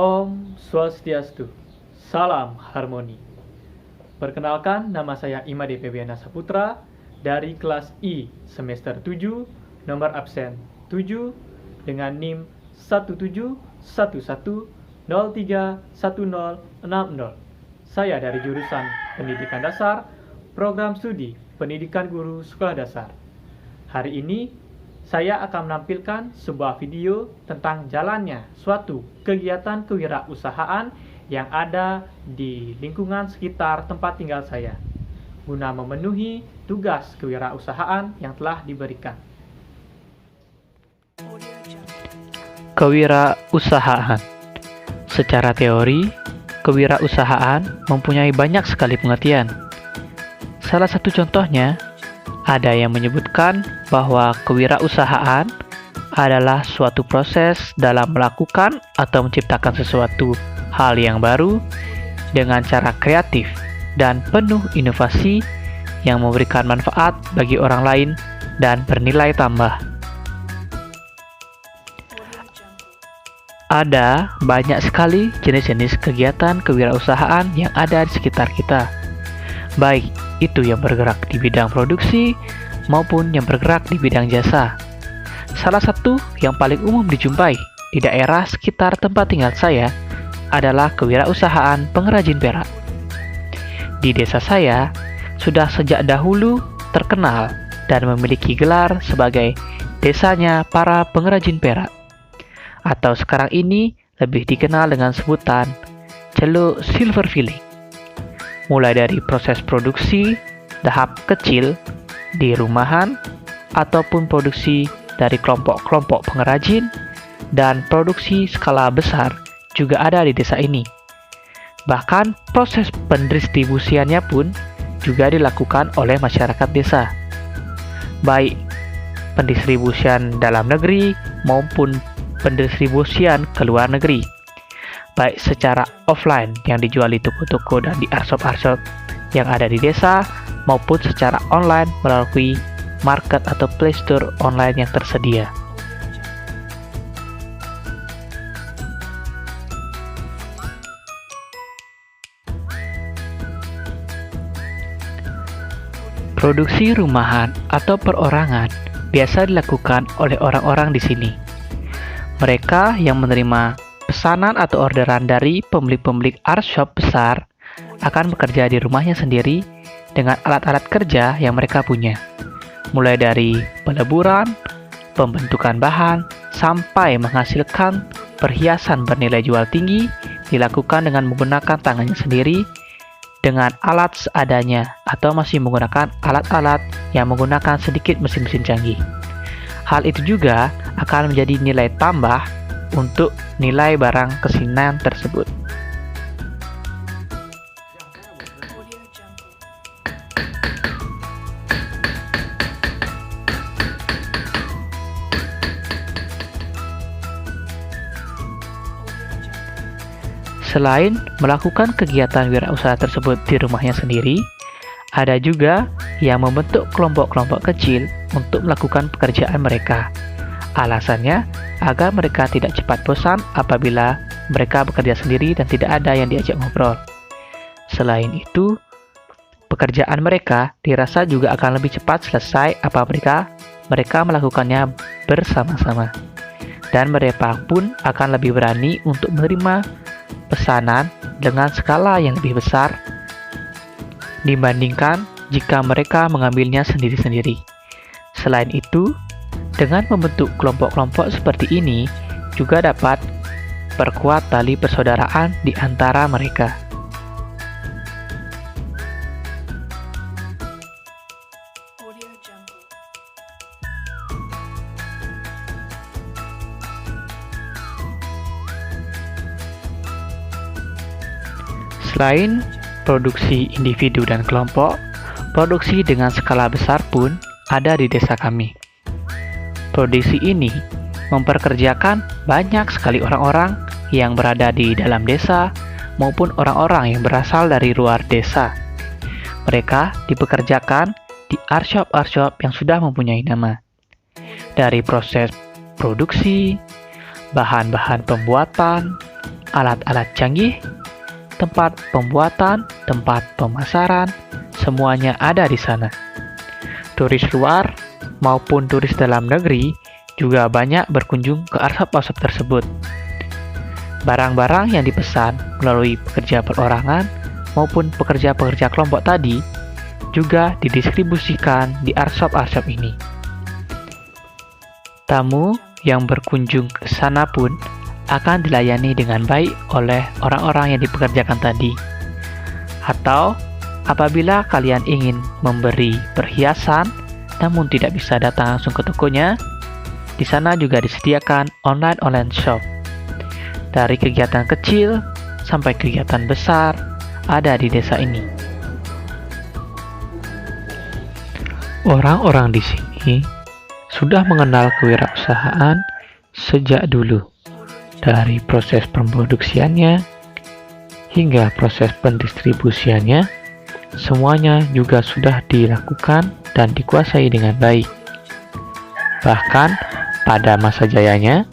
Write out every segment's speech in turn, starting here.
Om Swastiastu, Salam Harmoni. Perkenalkan, nama saya Imade Febiana Saputra dari kelas I semester 7, nomor absen 7 dengan NIM 1711031060. Saya dari jurusan Pendidikan Dasar, Program Studi Pendidikan Guru Sekolah Dasar. Hari ini saya akan menampilkan sebuah video tentang jalannya suatu kegiatan kewirausahaan yang ada di lingkungan sekitar tempat tinggal saya, guna memenuhi tugas kewirausahaan yang telah diberikan. Kewirausahaan. Secara teori, kewirausahaan mempunyai banyak sekali pengertian. Salah satu contohnya, ada yang menyebutkan bahwa kewirausahaan adalah suatu proses dalam melakukan atau menciptakan sesuatu hal yang baru dengan cara kreatif dan penuh inovasi yang memberikan manfaat bagi orang lain dan bernilai tambah. Ada banyak sekali jenis-jenis kegiatan kewirausahaan yang ada di sekitar kita, baik itu yang bergerak di bidang produksi maupun yang bergerak di bidang jasa. Salah satu yang paling umum dijumpai di daerah sekitar tempat tinggal saya adalah kewirausahaan pengrajin perak. Di desa saya sudah sejak dahulu terkenal dan memiliki gelar sebagai desanya para pengrajin perak, atau sekarang ini lebih dikenal dengan sebutan celuk silver filling. Mulai dari proses produksi tahap kecil di rumahan ataupun produksi dari kelompok-kelompok pengrajin dan produksi skala besar juga ada di desa ini. Bahkan proses pendistribusiannya pun juga dilakukan oleh masyarakat desa, baik pendistribusian dalam negeri maupun pendistribusian ke luar negeri, baik secara offline yang dijual di toko-toko dan di arshop-arshop yang ada di desa, maupun secara online melalui market atau play store online yang tersedia. Produksi rumahan atau perorangan biasa dilakukan oleh orang-orang di sini. Mereka yang menerima pesanan atau orderan dari pemilik-pemilik art shop besar akan bekerja di rumahnya sendiri dengan alat-alat kerja yang mereka punya, mulai dari peleburan, pembentukan bahan, sampai menghasilkan perhiasan bernilai jual tinggi dilakukan dengan menggunakan tangannya sendiri dengan alat seadanya atau masih menggunakan alat-alat yang menggunakan sedikit mesin-mesin canggih. Hal itu juga akan menjadi nilai tambah untuk nilai barang kesinan tersebut. Selain melakukan kegiatan wirausaha tersebut di rumahnya sendiri, ada juga yang membentuk kelompok-kelompok kecil untuk melakukan pekerjaan mereka. Alasannya agar mereka tidak cepat bosan apabila mereka bekerja sendiri dan tidak ada yang diajak ngobrol. Selain itu, pekerjaan mereka dirasa juga akan lebih cepat selesai apabila mereka melakukannya bersama-sama. Dan mereka pun akan lebih berani untuk menerima pesanan dengan skala yang lebih besar dibandingkan jika mereka mengambilnya sendiri-sendiri. Selain itu, dengan membentuk kelompok-kelompok seperti ini juga dapat perkuat tali persaudaraan di antara mereka. Selain produksi individu dan kelompok, produksi dengan skala besar pun ada di desa kami. Produksi ini memperkerjakan banyak sekali orang-orang yang berada di dalam desa maupun orang-orang yang berasal dari luar desa. Mereka dipekerjakan di arshop-arshop yang sudah mempunyai nama. Dari proses produksi, bahan-bahan pembuatan, alat-alat canggih, tempat pembuatan, tempat pemasaran, semuanya ada di sana. Turis luar maupun turis dalam negeri juga banyak berkunjung ke arsop-arsop tersebut. Barang-barang yang dipesan melalui pekerja perorangan maupun pekerja-pekerja kelompok tadi juga didistribusikan di arsop-arsop ini. Tamu yang berkunjung ke sana pun akan dilayani dengan baik oleh orang-orang yang dipekerjakan tadi. Atau apabila kalian ingin memberi perhiasan namun tidak bisa datang langsung ke tokonya, di sana juga disediakan online shop. Dari kegiatan kecil sampai kegiatan besar ada di desa ini. Orang-orang di sini sudah mengenal kewirausahaan sejak dulu. Dari proses pemproduksiannya hingga proses pendistribusiannya, semuanya juga sudah dilakukan dan dikuasai dengan baik. Bahkan pada masa jayanya,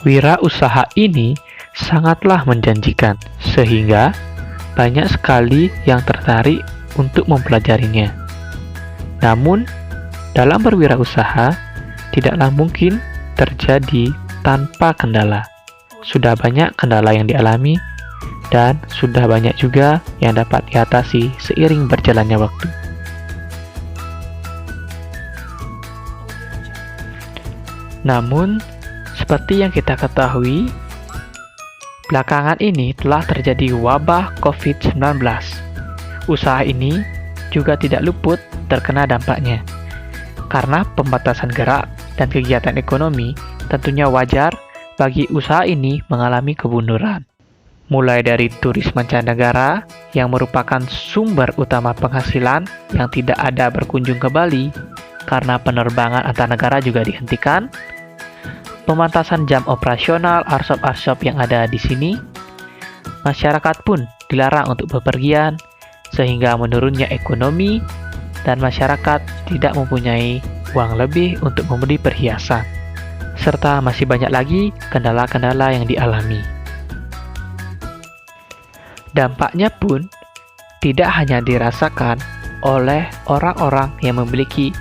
wirausaha ini sangatlah menjanjikan, sehingga banyak sekali yang tertarik untuk mempelajarinya. Namun, dalam berwirausaha tidaklah mungkin terjadi tanpa kendala. Sudah banyak kendala yang dialami dan sudah banyak juga yang dapat diatasi seiring berjalannya waktu. Namun, seperti yang kita ketahui, belakangan ini telah terjadi wabah COVID-19. Usaha ini juga tidak luput terkena dampaknya. Karena pembatasan gerak dan kegiatan ekonomi, tentunya wajar bagi usaha ini mengalami kemunduran. Mulai dari turis mancanegara yang merupakan sumber utama penghasilan yang tidak ada berkunjung ke Bali karena penerbangan antar negara juga dihentikan, pematasan jam operasional arsop-arsop yang ada di sini, masyarakat pun dilarang untuk bepergian sehingga menurunnya ekonomi dan masyarakat tidak mempunyai uang lebih untuk membeli perhiasan, serta masih banyak lagi kendala-kendala yang dialami. Dampaknya pun tidak hanya dirasakan oleh orang-orang yang memiliki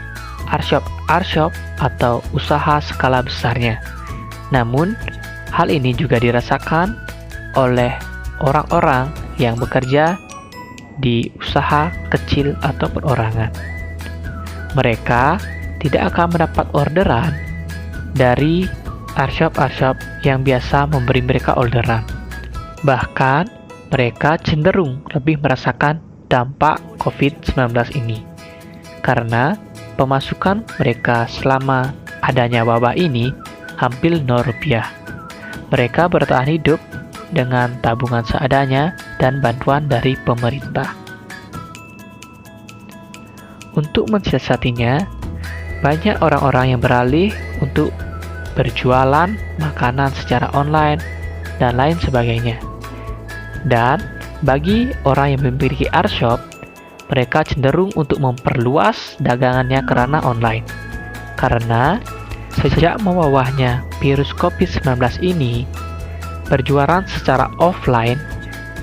arshop atau usaha skala besarnya, namun hal ini juga dirasakan oleh orang-orang yang bekerja di usaha kecil atau perorangan. Mereka tidak akan mendapat orderan dari arshop-arshop yang biasa memberi mereka orderan. Bahkan, mereka cenderung lebih merasakan dampak COVID-19 ini. Karena pemasukan mereka selama adanya wabah ini hampir Rp0. Mereka bertahan hidup dengan tabungan seadanya dan bantuan dari pemerintah. Untuk mensiasatinya, banyak orang-orang yang beralih untuk berjualan makanan secara online dan lain sebagainya. Dan bagi orang yang memiliki arshop, mereka cenderung untuk memperluas dagangannya karena online. Karena sejak mewabahnya virus COVID-19 ini, berjualan secara offline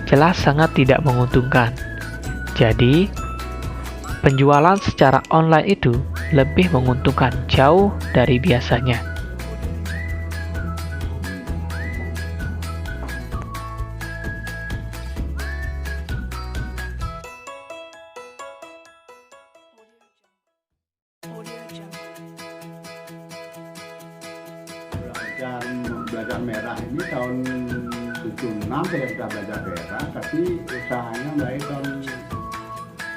jelas sangat tidak menguntungkan. Jadi, penjualan secara online itu lebih menguntungkan jauh dari biasanya. Belajar merah ini tahun 76 saya sudah belajar merah, tapi usahanya mulai tahun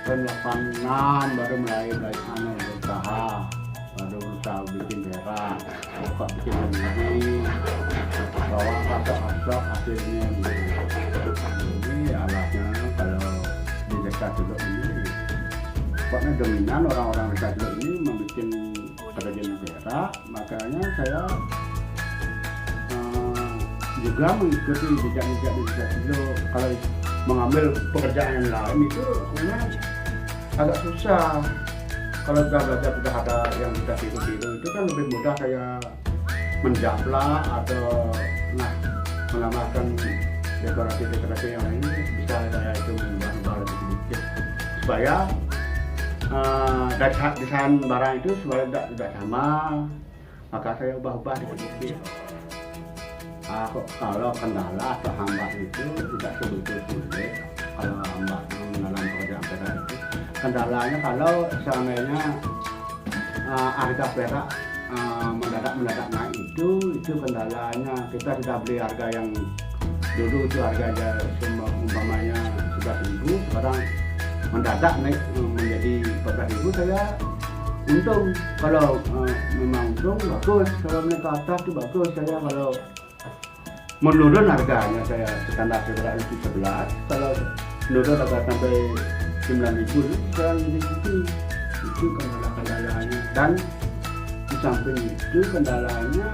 86 baru mulai usaha, baru usaha bikin merah, buka bikin sendiri, bawa asap hasilnya gitu. Ini alatnya kalau di desa Celuk ini, pokoknya dominan orang-orang desa Celuk ini membuat kerajinan merah, makanya saya juga mengikuti jejak-jejak di desa Celuk. Kalau mengambil pekerjaan yang lain itu memang agak susah. Kalau kita belajar sudah ada yang kita tiru-tiru itu kan lebih mudah, kayak menjaplak atau menambahkan dekorasi yang lain, bisa saya itu mengubah lebih sedikit supaya desain barang itu supaya tidak sama, maka saya ubah sedikit. Kalau kendala atau hambat itu tidak sebegitu sulit. Kalau hambat dalam pekerjaan perak itu, kendalanya kalau seandainya harga perak mendadak naik itu kendalanya. Kita sudah beli harga yang dulu itu harganya umpamanya 11.000, sekarang mendadak naik menjadi 14.000, saya untung. Kalau memang untung bagus, kalau naik ke atas itu bagus. Saya kalau menurun harganya saya standar sekarang itu 11, kalau menurun harga sampai 9.000 sekarang itu kendalanya. Dan di samping itu kendalanya,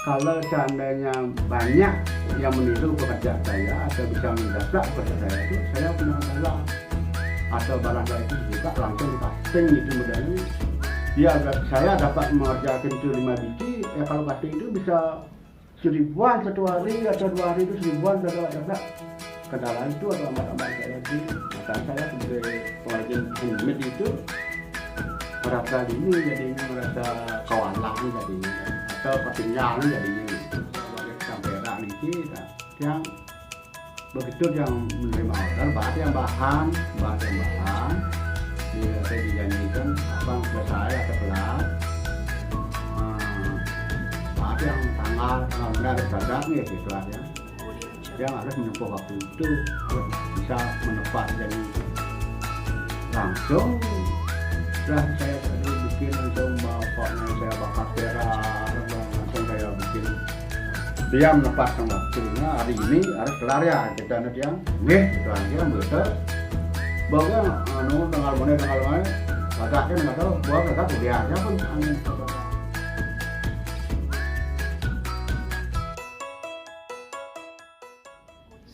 kalau seandainya banyak yang meniru pekerjaan saya atau bisa mendadak pekerjaan saya itu, saya punya kendala. Atau barang saya itu juga langsung di casting itu modalnya. Ya, saya dapat mengerjakan itu 5 biji, ya kalau casting itu bisa 1.000-an satu hari atau 2 hari itu 1.000-an, dadak. Kendala itu atau amat-amat saya di, maka saya sebagai pengrajin handmade itu merasa kewalahan jadinya, atau ketinggalan jadinya. Sebagai kamera ini yang begitu yang menerima order, bahan saya dijanjikan abang selesai atau kelar, bahan yang tanggal benar dadak nih gitu aja. Yang harus menempuh waktu itu bisa menepat, jadi langsung saya tadi bikin langsung bapaknya saya bakar perak, langsung saya bikin. Dia menempatkan waktunya, hari ini harus kelar ya, kita nanti yang gitu aja betul. Bahwa tanggal mana agaknya nggak tahu, buat agak kuliah aja pun angin.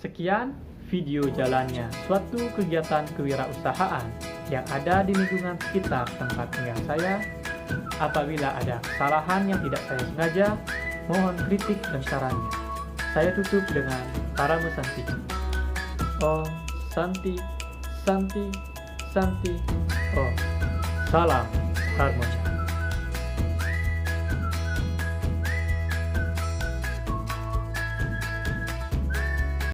Sekian video jalannya suatu kegiatan kewirausahaan yang ada di lingkungan sekitar tempat tinggal saya. Apabila ada kesalahan yang tidak saya sengaja, mohon kritik dan sarannya. Saya tutup dengan Parama Santi. Om Santi, Santi, Santi. Om. Salam harmoni.